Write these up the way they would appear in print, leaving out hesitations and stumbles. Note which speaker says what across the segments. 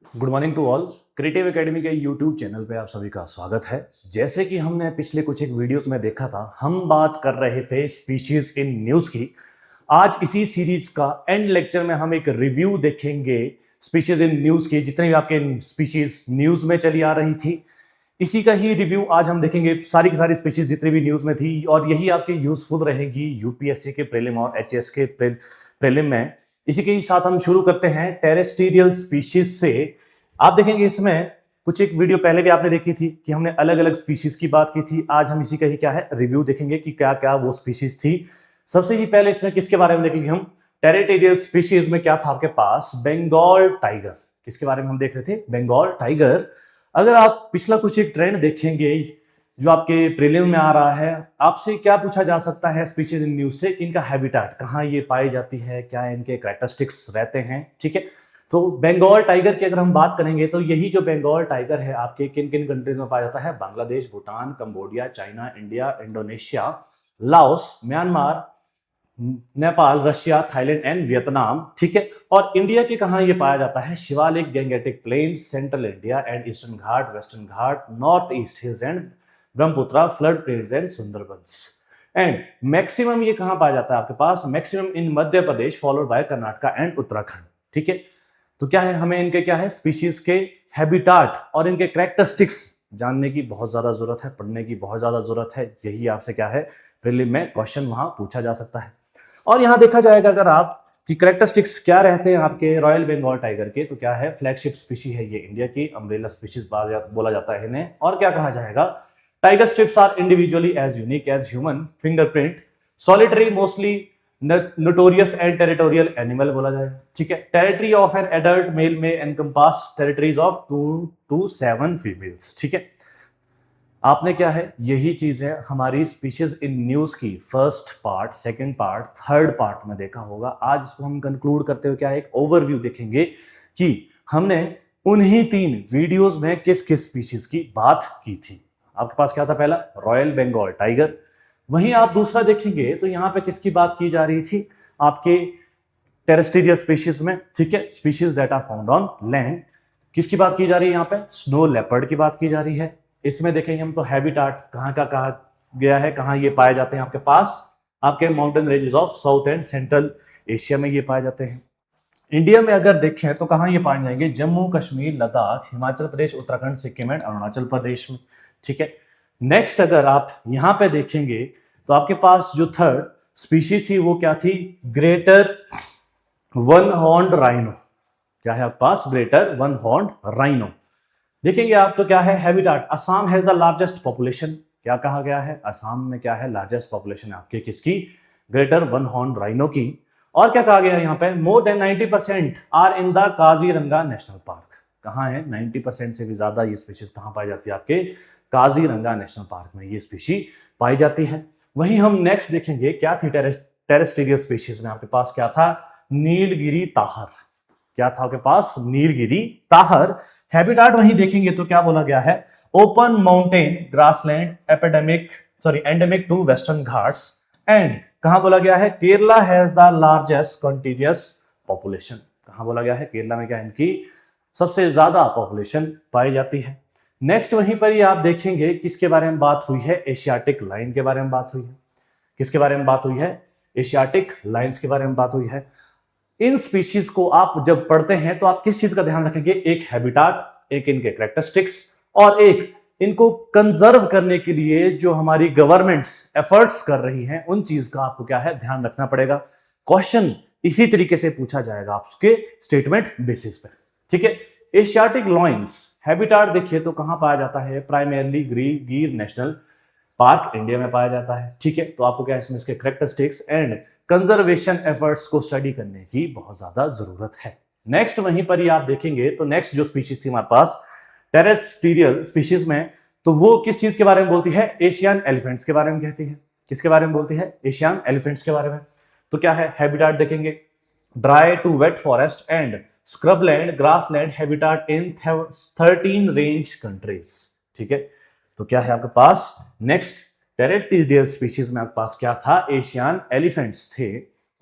Speaker 1: Good morning to all. Creative Academy के YouTube channel पे आप सभी का स्वागत है। जैसे कि हमने पिछले कुछ एक वीडियोस में देखा था, हम बात कर रहे थे स्पीशीज इन न्यूज़ की। आज इसी सीरीज का एंड लेक्चर में हम एक रिव्यू देखेंगे स्पीशीज इन न्यूज़ की, जितनी भी आपके स्पीशीज न्यूज़ में चली आ रही थी। इसी का ही रिव्यू आज हम देखेंगे, सारी की सारी स्पीशीज जितनी भी न्यूज़ में थी, और यही आपके यूजफुल रहेगी यूपीएससी के प्रीलिम और एचएस के प्रीलिम में। इसी के साथ हम शुरू करते हैं टेरेस्ट्रियल स्पीशीज से। आप देखेंगे इसमें कुछ एक वीडियो पहले भी आपने देखी थी कि हमने अलग अलग स्पीशीज की बात की थी। आज हम इसी का ही क्या है रिव्यू देखेंगे कि क्या क्या वो स्पीशीज थी। सबसे ही पहले इसमें किसके बारे में देखेंगे हम, टेरिटोरियल स्पीशीज में क्या था आपके पास, बंगाल टाइगर। किसके बारे में हम देख रहे थे, बंगाल टाइगर। अगर आप पिछला कुछ एक ट्रेंड देखेंगे जो आपके प्रीलिम में आ रहा है, आपसे क्या पूछा जा सकता है स्पीशीज इन न्यूज से, इनका हैबिटेट कहाँ ये पाई जाती है, क्या इनके कैरेक्टरिस्टिक्स रहते हैं। ठीक है, तो बंगाल टाइगर की अगर हम बात करेंगे तो यही जो बंगाल टाइगर है आपके किन किन कंट्रीज में पाया जाता है, Bangladesh, Bhutan, Cambodia, China, India, Indonesia, Laos, Myanmar, Nepal, Russia, Thailand and Vietnam. ठीक है, और इंडिया के कहा ये पाया जाता है, Shivalik, gangetic plains, central India and eastern ghat, western ghat, north east hills and Brahmaputra flood plains and Sundarbans. And maximum ये कहां पाया जाता है आपके पास, maximum in Madhya Pradesh followed by Karnataka and Uttarakhand. ठीक है, तो क्या है, हमें इनके क्या है स्पीशीज के हैबिटाट और इनके कैरेक्टरिस्टिक्स जानने की बहुत ज्यादा जरूरत है, पढ़ने की बहुत ज्यादा जरूरत है। यही आपसे क्या है प्रीलिम में क्वेश्चन वहां पूछा जा सकता है। और यहां देखा जाएगा अगर आप कि कैरेक्टरिस्टिक्स क्या रहते हैं आपके रॉयल बंगाल टाइगर के, तो क्या है, फ्लैगशिप स्पीशी है ये इंडिया की, अम्ब्रेला स्पीशीज बोला जाता है इन्हें। और क्या कहा जाएगा, tiger stripes are individually as unique as human fingerprint, solitary, mostly notorious and territorial animal बोला जाए। ठीक है, territory of an adult male में encompass territories of 2 to 7 females. ठीक है, आपने क्या है, यही चीज है हमारी स्पीशीज इन न्यूज की first part, second part, third part में देखा होगा। आज इसको हम कंक्लूड करते हुए क्या है, एक ओवरव्यू देखेंगे कि हमने उन्हीं 3 वीडियोस में किस किस स्पीशीज की बात की थी। आपके पास क्या था, पहला रॉयल बंगाल टाइगर। वहीं आप दूसरा देखेंगे तो यहां पे किसकी बात की जा रही थी, आपके टेरेस्ट्रियल स्पीशीज में। ठीक है, species that are found on land. किसकी बात की जा रही है, यहाँ पे स्नो लेपर्ड की बात की जा रही है। इसमें देखेंगे हम तो हैबिटाट कहाँ का कहा गया है, कहाँ ये पाए जाते हैं आपके पास, आपके mountain ranges of south and central Asia में ये पाए जाते हैं। इंडिया में अगर देखें तो कहाँ ये पाए जाएंगे, जम्मू कश्मीर, लद्दाख, हिमाचल प्रदेश, उत्तराखंड, सिक्किम एंड अरुणाचल प्रदेश में। ठीक है, नेक्स्ट अगर आप यहाँ पे देखेंगे तो आपके पास जो थर्ड स्पीशीज थी वो क्या थी, ग्रेटर वन हॉर्न्ड राइनो। क्या है आपके पास, ग्रेटर वन हॉर्न्ड राइनो। देखेंगे आप तो क्या है, habitat, Assam has the largest population. क्या कहा गया है, असम में क्या है, लार्जेस्ट पॉपुलेशन आपके किसकी, ग्रेटर वन हॉर्न राइनो की। और क्या कहा गया है यहाँ पे, more than 90% are in the Kaziranga National Park. कहाँ है, 90% से भी ज्यादा ये स्पीशीज कहाँ पाई जाती है, आपके काजीरंगा नेशनल पार्क में ये स्पीशी पाई जाती है। वहीं हम नेक्स्ट देखेंगे क्या थी टेरेस्ट्रियल स्पीशीज में, आपके पास क्या था, नीलगिरी ताहर। क्या था आपके पास, नीलगिरी ताहर। हैबिटाट वहीं देखेंगे तो क्या बोला गया है, open mountain grassland endemic to Western Ghats. And कहां बोला गया है, Kerala has the largest contiguous population. कहां बोला गया है, केरला में क्या इनकी सबसे ज्यादा पॉपुलेशन पाई जाती है। नेक्स्ट वहीं पर ही आप देखेंगे किसके बारे में बात हुई है, एशियाटिक लाइन के बारे में बात हुई है। किसके बारे में बात हुई है, एशियाटिक लाइन्स के बारे में बात हुई है। इन स्पीशीज को आप जब पढ़ते हैं तो आप किस चीज का ध्यान रखेंगे, एक हैबिटाट, एक इनके कैरेक्टरिस्टिक्स, और एक इनको कंजर्व करने के लिए जो हमारी गवर्नमेंट्स एफर्ट्स कर रही हैं, उन चीज का आपको क्या है ध्यान रखना पड़ेगा। क्वेश्चन इसी तरीके से पूछा जाएगा आपके स्टेटमेंट बेसिस पे। ठीक है, एशियाटिक लॉइंस हैबिटाट देखिए तो कहां पाया जाता है, प्राइमरली गिर नेशनल पार्क इंडिया में पाया जाता है। ठीक है, तो आपको क्या है इसमें इसके कैरेक्टरिस्टिक्स एंड कंजर्वेशन एफर्ट्स को स्टडी करने की बहुत ज्यादा जरूरत है। नेक्स्ट वहीं पर ही आप देखेंगे तो नेक्स्ट जो स्पीशीज थी हमारे पास टेरेस्ट्रियल स्पीशीज में, तो वो किस चीज के बारे में बोलती है, एशियन एलिफेंट्स के बारे में कहती है। किसके बारे में बोलती है, एशियन एलिफेंट्स के बारे में। तो क्या है, हैबिटाट देखेंगे, dry to wet forest and scrubland grassland habitat in 13 range countries. ठीक है, तो क्या है आपके पास नेक्स्ट टेरेस्ट्रियल स्पीशीज में आपके पास क्या था, एशियन एलिफेंट्स थे।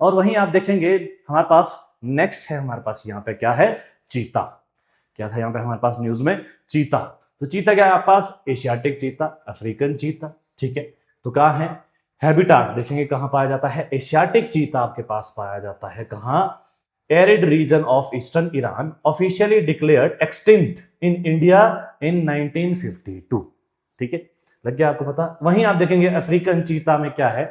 Speaker 1: और वहीं आप देखेंगे हमारे पास नेक्स्ट है, हमारे पास यहाँ पे क्या है, चीता। क्या था यहाँ पे हमारे पास न्यूज में? चीता। तो चीता क्या है आपके पास? एशियाटिक चीता, अफ्रीकन चीता, ठीक है। तो कहाँ है? हैबिटाट देखेंगे कहाँ पाया जाता है? एशियाटिक चीता आपके पास पाया जाता है कहाँ? Arid region of eastern Iran, officially declared extinct in India in 1952। ठीक है, लग गया आपको पता? वहीं आप देखेंगे अफ्रीकन चीता में क्या है,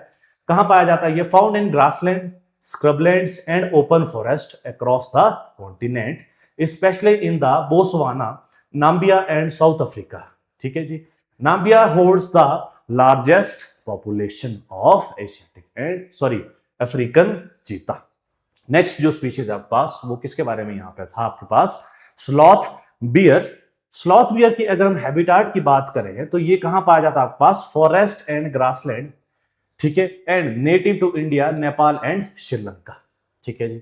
Speaker 1: कहां पाया जाता है? ये found in grassland, scrublands and open forest across the continent, specially in the Botswana, Namibia and South Africa. ठीक है जी। Namibia holds the largest population of African cheetah. Next जो स्पीशीज है आपके पास वो किसके बारे में यहाँ पे था आपके पास? Sloth bear. स्लॉथ बियर की अगर हम हैबिटाट की बात करें तो ये कहां पाया जाता है आपके पास? फॉरेस्ट एंड ग्रासलैंड, ठीक है, and native to India, Nepal and Sri Lanka. ठीक है जी।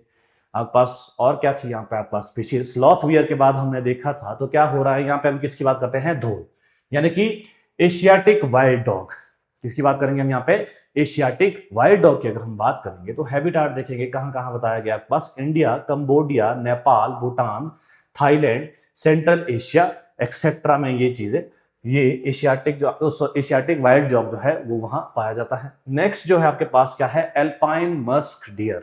Speaker 1: आपके पास और क्या थी यहाँ पे आपके पास स्पीशीज? स्लॉथ बियर के बाद हमने देखा था तो क्या हो रहा है यहाँ पे, हम किसकी बात करते हैं? धोल, यानी कि एशियाटिक वाइल्ड डॉग। किसकी बात करेंगे हम यहाँ पे? एशियाटिक वाइल्ड डॉग की अगर हम बात करेंगे तो हैबिटाट देखेंगे कहां कहां बताया गया आपके पास? India, Cambodia, Nepal, Bhutan, Thailand, central Asia etcetera में ये चीजें, ये एशियाटिक वाइल्ड डॉग जो है वो वहां पाया जाता है। नेक्स्ट जो है आपके पास क्या है? Alpine musk deer.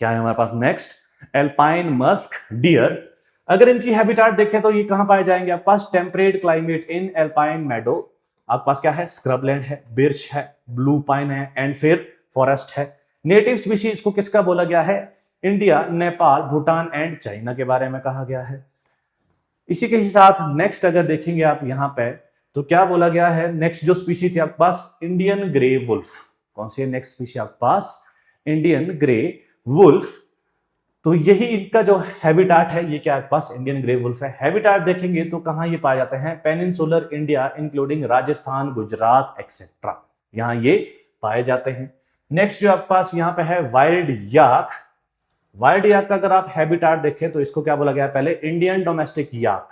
Speaker 1: क्या है हमारे पास नेक्स्ट? Alpine musk deer. अगर इनकी हैबिटाट देखें तो ये कहां पाए जाएंगे आपके पास? टेम्परेट क्लाइमेट इन एल्पाइन मेडो। आपके पास क्या है? स्क्रबलैंड है, बिर्च है, ब्लू पाइन है एंड फिर फॉरेस्ट है। नेटिव स्पीशीज को किसका बोला गया है? India, Nepal, Bhutan and China के बारे में कहा गया है। इसी के साथ नेक्स्ट अगर देखेंगे आप यहां पे तो क्या बोला गया है? नेक्स्ट जो स्पीशी थी आपके पास? Indian grey wolf. कौन सी है नेक्स्ट स्पीशी आपके पास? Indian grey wolf. तो यही इनका जो हैबिटाट है ये क्या आपके पास? इंडियन ग्रे वुल्फ है। हैबिटाट देखेंगे तो कहां ये पाए जाते हैं? Peninsular India including Rajasthan, Gujarat etcetera, यहां ये पाए जाते हैं। नेक्स्ट जो आपके पास यहां पे है वाइल्ड याक। वाइल्ड याक का अगर आप हैबिटाट देखें तो इसको क्या बोला गया है? पहले इंडियन डोमेस्टिक याक,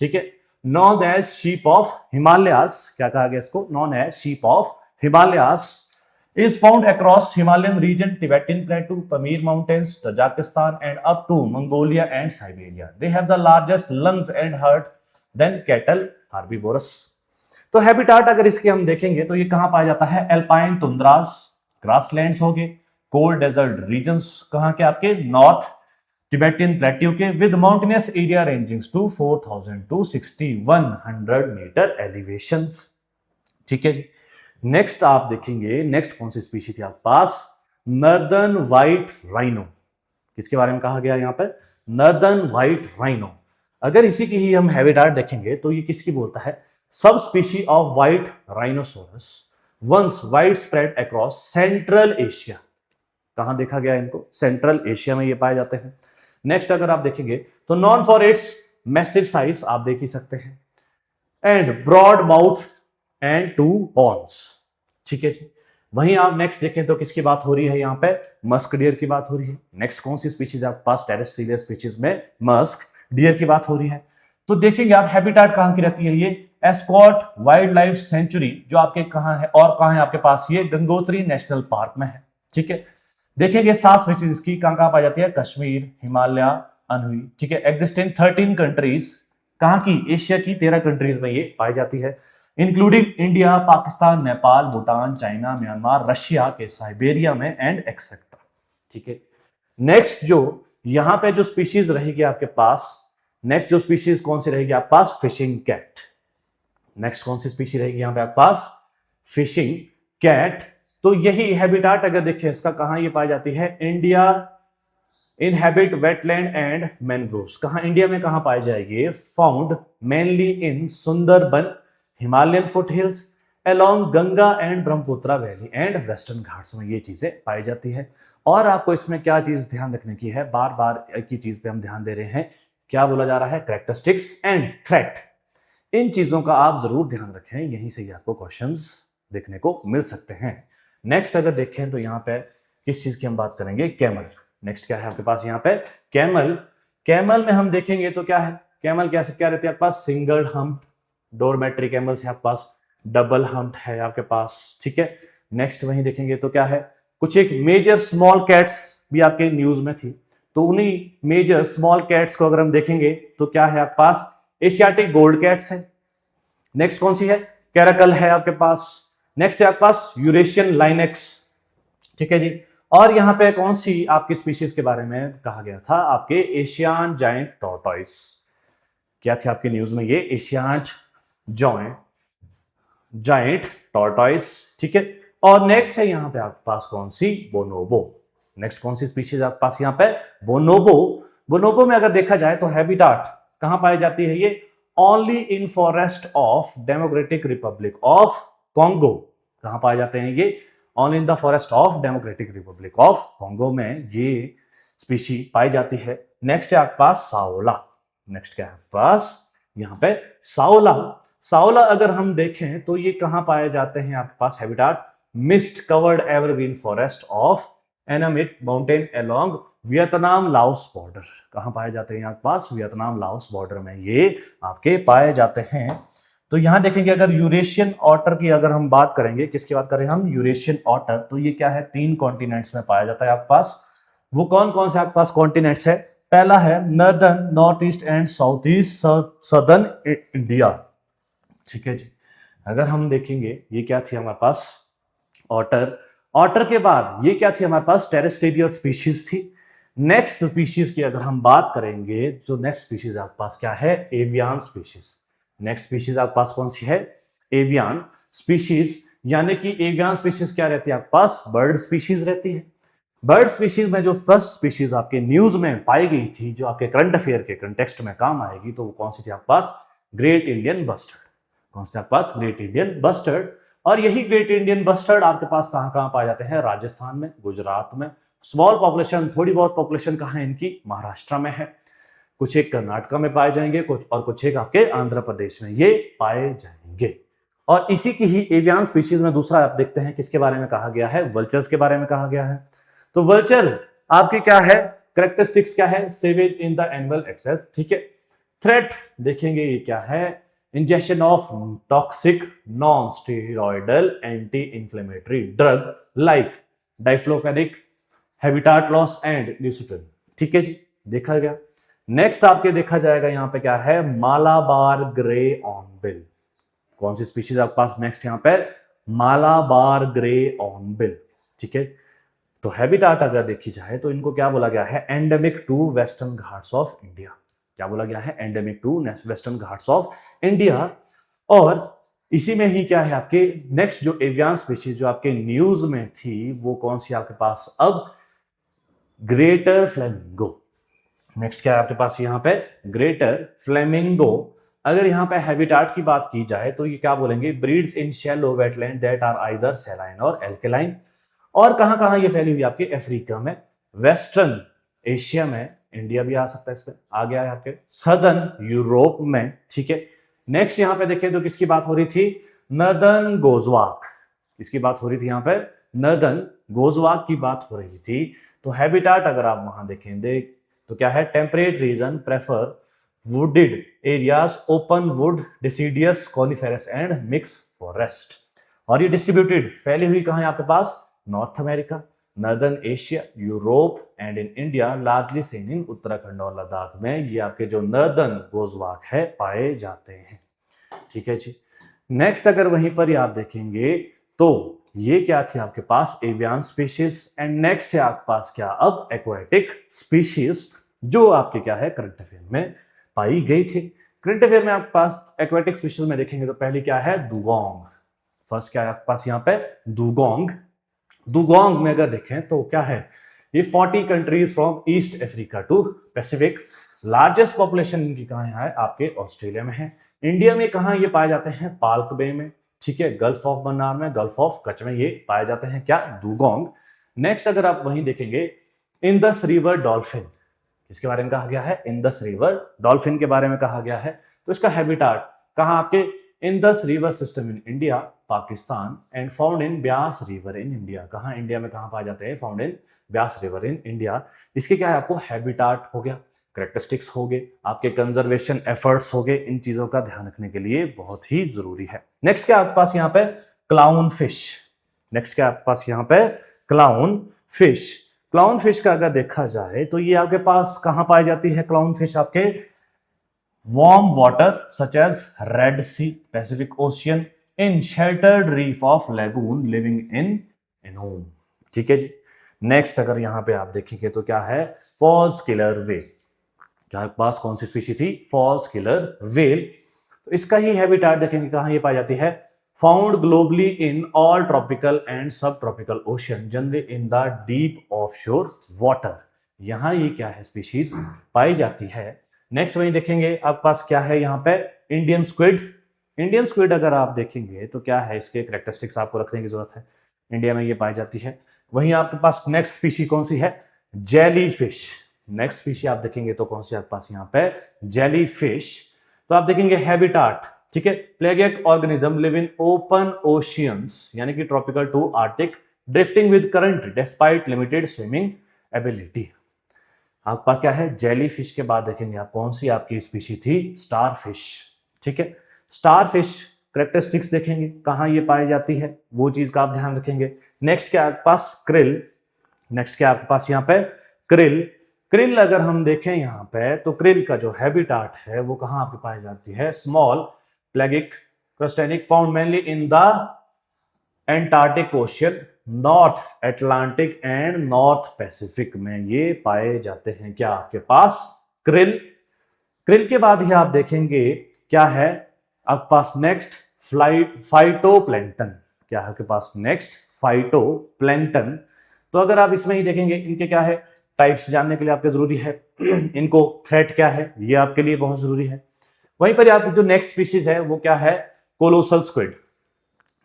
Speaker 1: ठीक है, known as sheep of Himalayas. क्या कहा गया इसको? Known as sheep of Himalayas, is found across Himalayan region, Tibetan Plateau, Pamir Mountains, Tajikistan and up to Mongolia and Siberia. They have the largest lungs and heart than cattle herbivorous. तो habitat अगर इसके हम देखेंगे तो ये कहां पाया जाता है? एल्पाइन तुंद्रास, ग्रासलैंड्स हो गए, कोल्ड डेजर्ट रीजन्स कहां के आपके? नॉर्थ टिबेटियन प्लेट्यू के, with mountainous area ranging to 4000 to 6100 metre elevations. ठीक है जी। नेक्स्ट आप देखेंगे, नेक्स्ट कौन सी स्पीशी थी आपके पास? Northern white rhino. किसके बारे में कहा गया यहाँ पर? Northern white rhino. अगर इसी की ही हम हैबिटाट देखेंगे तो ये किसकी बोलता है? Subspecies of white rhinoceros once widespread across central Asia. कहां देखा गया इनको? सेंट्रल एशिया में ये पाए जाते हैं। नेक्स्ट अगर आप देखेंगे तो known for its massive size, आप देख ही सकते हैं, and broad mouth and 2 horns. ठीक है जी। वहीं आप नेक्स्ट देखें तो किसकी बात हो रही है यहाँ पे? मस्क डियर की बात हो रही है। नेक्स्ट कौन सी स्पीशीज आपके पास? टेरेस्ट्रियल स्पीशीज में मस्क डियर की बात हो रही है। तो देखेंगे आप हैबिटाट कहां की रहती है? ये एस्कॉट वाइल्ड लाइफ सेंचुरी जो आपके कहां है, और कहां है आपके पास? ये गंगोत्री नेशनल पार्क में है। ठीक है, देखेंगे 7 स्पीशीज की कहां कहां पाई जाती है? कश्मीर, हिमालय, अनहुई। ठीक है, एग्जिस्ट इन 13 कंट्रीज। कहां की? एशिया की 13 कंट्रीज में ये पाई जाती है, including India, Pakistan, Nepal, Bhutan, China, Myanmar, Russia के साइबेरिया में एंड एक्सेट्रा। ठीक है। नेक्स्ट जो यहां पे जो स्पीशीज रहेगी आपके पास, नेक्स्ट जो स्पीशीज कौन सी रहेगी आपके पास? Fishing cat. नेक्स्ट कौन सी स्पीशीज रहेगी यहां पे आपके पास? Fishing cat. तो यही हैबिटाट अगर देखें इसका कहां ये पाई जाती है? India inhabit wetland and mangroves. कहां? इंडिया में कहां पाई जाएगी? Found mainly in Sundarban, Himalayan foothills, along Ganga and Brahmaputra valley and Western Ghats में ये चीजें पाई जाती है। और आपको इसमें क्या चीज ध्यान रखने की है? बार बार एक ही चीज पे हम ध्यान दे रहे हैं। क्या बोला जा रहा है? Characteristics and threat. इन चीजों का आप जरूर ध्यान रखें, यहीं से ही आपको क्वेश्चंस देखने को मिल सकते हैं। नेक्स्ट अगर देखें तो यहाँ पे किस चीज की हम बात करेंगे? कैमल। नेक्स्ट क्या है आपके पास यहाँ पे? कैमल। कैमल में हम देखेंगे तो क्या है? कैमल क्या रहती है आपके पास? सिंगल हम्प डोरमेट्री कैमल्स है आपके पास, डबल हम्प है आपके पास। ठीक है। नेक्स्ट वहीं देखेंगे तो क्या है? कुछ एक मेजर स्मॉल कैट्स भी आपके न्यूज में थी। तो उन्हीं मेजर स्मॉल कैट्स को अगर हम देखेंगे तो क्या है आपके पास, एशियाटिक गोल्ड कैट्स है। नेक्स्ट कौन सी है, कैराकल है आपके पास। नेक्स्ट है आपके पास यूरेशियन लाइनेक्स, ठीक है जी। और यहां पे कौन सी आपकी स्पीशीज के बारे में कहा गया था, आपके एशियन जायंट टॉर्टॉइस। क्या थी आपकी न्यूज में ये, एशियन जायंट टॉर्टॉइस, ठीक है। और नेक्स्ट है यहां पे आपके पास कौन सी, बोनोबो। नेक्स्ट कौन सी स्पीशीज आपके पास यहां पे, बोनोबो। बोनोबो में अगर देखा जाए तो हैबिटाट कहां पाई जाती है ये, only in forest of democratic Republic of Congo. कहां पाए जाते हैं ये, only in the forest of democratic Republic of Congo में ये स्पीशी पाई जाती है। नेक्स्ट है आपके पास साओला। नेक्स्ट क्या है आपके पास यहां पे, साओला। साओला अगर हम देखें तो ये कहां पाए जाते हैं आपके पास, habitat mist covered evergreen forest of Annamite mountain along Vietnam Laos border. कहां पाए जाते हैं आपके पास, वियतनाम लाओस बॉर्डर में ये आपके पाए जाते हैं। तो यहां देखेंगे अगर यूरेशियन ऑटर की अगर हम बात करेंगे, किसकी बात करें हम, यूरेशियन ऑटर, तो ये क्या है, 3 कॉन्टिनेंट्स में पाया जाता है आपके पास। वो कौन कौन से आपके पास कॉन्टिनेंट्स है, पहला है northern, north east and south east southern India, ठीक है जी। अगर हम देखेंगे ये क्या थी हमारे पास, ऑटर। ऑटर के बाद ये क्या थी हमारे पास, टेरेस्ट्रियल स्पीशीज थी। नेक्स्ट स्पीशीज की अगर हम बात करेंगे तो नेक्स्ट स्पीशीज आपके पास क्या है, एवियन स्पीशीज। नेक्स्ट स्पीशीज आपके पास कौन सी है, एवियन स्पीशीज। यानी कि एवियन स्पीशीज क्या रहती है आपके पास, बर्ड स्पीशीज रहती है। बर्ड स्पीशीज में जो फर्स्ट स्पीशीज आपके न्यूज में पाई गई थी, जो आपके करंट अफेयर के कंटेक्स्ट में काम आएगी, तो वो कौन सी थी आपके पास, ग्रेट इंडियन बस्टर्ड। कौन सी आपके पास, ग्रेट इंडियन बस्टर्ड। और यही ग्रेट इंडियन बस्टर्ड आपके पास कहां कहां पाए जाते हैं, राजस्थान में, गुजरात में। स्मॉल पॉपुलेशन, थोड़ी बहुत पॉपुलेशन कहां है इनकी, महाराष्ट्र में है, कुछ एक कर्नाटका में पाए जाएंगे, कुछ एक आपके आंध्र प्रदेश में ये पाए जाएंगे। और इसी की ही एवियन स्पीशीज में दूसरा आप देखते हैं किसके बारे में कहा गया है, वल्चर्स के बारे में कहा गया है। तो वल्चर आपकी क्या है, कैरेक्टरिस्टिक्स क्या है, savage in the animal access, ठीक है। थ्रेट देखेंगे ये क्या है, injection of toxic non steroidal anti inflammatory drug like diclofenac, habitat loss and ल्यूसिटिन, ठीक है जी, देखा गया। नेक्स्ट आपके देखा जाएगा यहां पे क्या है, मालाबार ग्रे ऑर्नबिल। कौन सी स्पीशीज आपके पास नेक्स्ट यहां पे, मालाबार ग्रे ऑर्नबिल, ठीक है। तो हैबिटाट अगर देखी जाए तो इनको क्या बोला गया है, endemic to Western Ghats of India. क्या बोला गया है, endemic to Western Ghats of India. और इसी में ही क्या है आपके नेक्स्ट जो एवियन स्पीशीज जो आपके न्यूज में थी, वो कौन सी आपके पास अब, ग्रेटर फ्लेमिंगो। नेक्स्ट क्या है आपके पास यहां पे, ग्रेटर फ्लेमिंगो। अगर यहां पे हैबिटाट की बात की जाए तो ये क्या बोलेंगे, breeds in shallow wetland that are either saline और एल्कलाइन। और कहां कहां ये फैली हुई आपके, अफ्रीका में, वेस्टर्न एशिया में, इंडिया भी आ सकता है इसमें, आ गया है आपके सदर्न यूरोप में, ठीक है। नेक्स्ट यहां पे देखें तो किसकी बात हो रही थी, नर्दर्न गोजवाक। किसकी बात हो रही थी यहां पे, नर्दर्न गोजवाक की बात हो रही थी। तो हैबिटाट अगर आप वहां देखेंगे तो क्या है, temperate region prefer wooded areas, open wood, deciduous, coniferous and mix forest. और ये डिस्ट्रीब्यूटेड फैली हुई कहां है आपके पास, North America, northern Asia, Europe and in India, largely seen in Uttarakhand और लद्दाख में ये आपके जो नॉर्दर्न गोजवाक है पाए जाते हैं, ठीक है जी। नेक्स्ट अगर वहीं पर ही आप देखेंगे तो ये क्या थी आपके पास, एवियन स्पीशीज। एंड नेक्स्ट है आपके पास क्या, अब एक्वाटिक स्पीशीज, जो आपके क्या है करंट अफेयर में पाई गई थी। करंट अफेयर में आपके पास एक्वाटिक स्पीशीज में देखेंगे तो पहली क्या है, दुगोंग। फर्स्ट क्या है आपके पास यहाँ पे, दुगोंग। दुगोंग में अगर देखें तो क्या है, ये 40 countries from East Africa to Pacific. Largest population इनकी कहां है, आपके ऑस्ट्रेलिया में है। इंडिया में कहां ये पाए जाते हैं, पाल्क बे में, ठीक है, गल्फ ऑफ मन्नार में, गल्फ ऑफ कच्छ में ये पाए जाते हैं क्या, दुगोंग। नेक्स्ट अगर आप वहीं देखेंगे, इंदस रिवर डॉल्फिन, इसके बारे में कहा गया है, इंदस रिवर डॉल्फिन के बारे में कहा गया है। तो इसका हैबिटाट कहां आपके, Indus river system in India, Pakistan, and found in Beas river in India. कहां इंडिया में कहां पाए जाते हैं, found in Beas river in India. इसके क्या है आपको, हैबिटाट हो गया, कैरेक्टरिस्टिक्स हो गए, आपके कंजर्वेशन एफर्ट्स हो गए, इन चीजों का ध्यान रखने के लिए बहुत ही जरूरी है। नेक्स्ट क्या आपके पास यहाँ पे, क्लाउन फिश। नेक्स्ट क्या आपके पास यहाँ पे, क्लाउन फिश। क्लाउन फिश का अगर देखा जाए तो ये आपके पास कहां पाई जाती है? क्लाउन फिश आपके warm water such as Red Sea, Pacific Ocean, in sheltered reef of lagoon, living in anemone. ठीक है जी। नेक्स्ट अगर यहां पे आप देखेंगे तो क्या है? False killer whale. क्या आपके पास कौन सी स्पीशी थी? False killer whale. तो इसका ही हैबिटेट देखेंगे कहां ये पाई जाती है? Found globally in all tropical and sub tropical ocean, generally in the deep offshore water. यहां ये क्या है? स्पीशीज पाई जाती है। नेक्स्ट वही देखेंगे आपके पास क्या है यहाँ पे? Indian squid. इंडियन स्क्विड अगर आप देखेंगे तो क्या है? इसके कैरेक्टरिस्टिक्स आपको रखने की जरूरत है। इंडिया में ये पाई जाती है। वहीं आपके पास नेक्स्ट स्पीशी कौन सी है? Jelly fish. नेक्स्ट स्पीशी आप देखेंगे तो कौन सी आपके पास यहाँ पे? Jelly fish. तो आप देखेंगे हैबिटाट, ठीक है, pelagic organism live in open oceans, यानी कि tropical to arctic, drifting with current despite limited swimming ability. आपके पास क्या है? जेली फिश के बाद देखेंगे आप कौन सी आपकी स्पीशी थी? Star fish. ठीक है, स्टार फिश कैरेक्टरिस्टिक्स देखेंगे कहां ये पाई जाती है, वो चीज का आप ध्यान रखेंगे। नेक्स्ट क्या आपके पास? क्रिल। नेक्स्ट क्या आपके पास यहाँ पे? क्रिल। क्रिल अगर हम देखें यहाँ पे तो क्रिल का जो हैबिटाट है वो कहां आपके पाई जाती है? Small pelagic crustacean, found mainly in the Antarctic Ocean, North Atlantic and North Pacific में ये पाए जाते हैं। क्या आपके पास? क्रिल। क्रिल के बाद ही आप देखेंगे क्या है आपके पास? Next phytoplankton. क्या है आपके पास? Next phytoplankton. तो अगर आप इसमें ही देखेंगे इनके क्या है टाइप्स जानने के लिए आपके जरूरी है। इनको थ्रेट क्या है ये आपके लिए बहुत जरूरी है। वहीं पर आप जो नेक्स्ट स्पीशीज है वो क्या है? Colossal squid.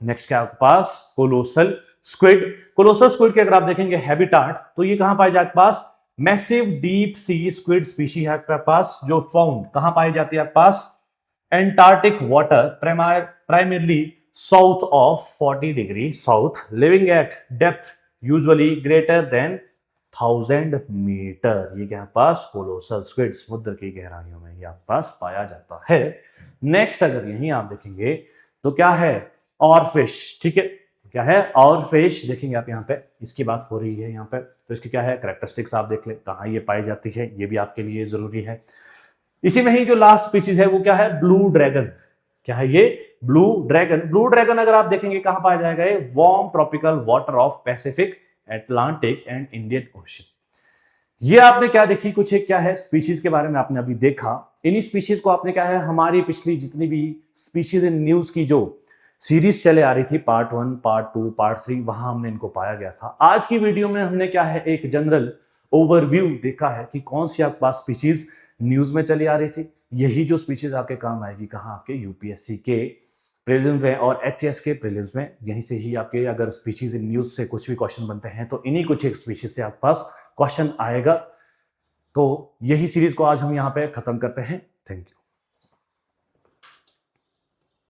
Speaker 1: नेक्स्ट क्या आपके पास? Colossal squid. कोलोसल स्क्विड के अगर आप देखेंगे हैबिटाट तो ये कहां पाए जाए आपके पास? Massive deep sea squid species है आपके पास, जो फाउंड कहां पाई जाती है आपके पास? Antarctic water, primarily south of 40 degree south, living at depth usually greater than 1000 metre. ये क्या पास? कोलोसल स्क्विड, समुद्र की गहराइयों में ये आपके पास पाया जाता है। नेक्स्ट अगर यहीं आप देखेंगे तो क्या है? और फिश। ठीक है, क्या है? और फिश देखेंगे आप यहाँ पे, इसकी बात हो रही है यहाँ पे, तो इसकी क्या है कैरेक्टरिस्टिक्स आप देख ले कहाँ ये पाई जाती है, ये भी आपके लिए जरूरी है। इसी में ही जो लास्ट स्पीशीज है वो क्या है? Blue dragon. क्या है ये? Blue dragon. ब्लू ड्रैगन अगर आप देखेंगे कहां पाया जाएगा? ये warm tropical water of Pacific, Atlantic and Indian ocean. ये आपने क्या देखी? कुछ एक क्या है स्पीशीज के बारे में आपने अभी देखा। इन्हीं स्पीशीज को आपने क्या है हमारी पिछली जितनी भी स्पीशीज इन न्यूज की जो सीरीज चले आ रही थी, पार्ट 1, पार्ट 2, पार्ट 3, वहां हमने इनको पाया गया था। आज की वीडियो में हमने क्या है एक जनरल ओवरव्यू देखा है कि कौन सी आपके पास स्पीशीज न्यूज में चली आ रही थी। यही जो स्पीशीज आपके काम आएगी कहाँ? आपके यूपीएससी के प्रीलिम्स में और एचएस के प्रीलिम्स में। यहीं से ही आपके अगर स्पीशीज इन न्यूज से कुछ भी क्वेश्चन बनते हैं तो इन्हीं कुछ एक स्पीशीज से आपके पास क्वेश्चन आएगा। तो यही सीरीज को आज हम यहाँ पे खत्म करते हैं। Thank you.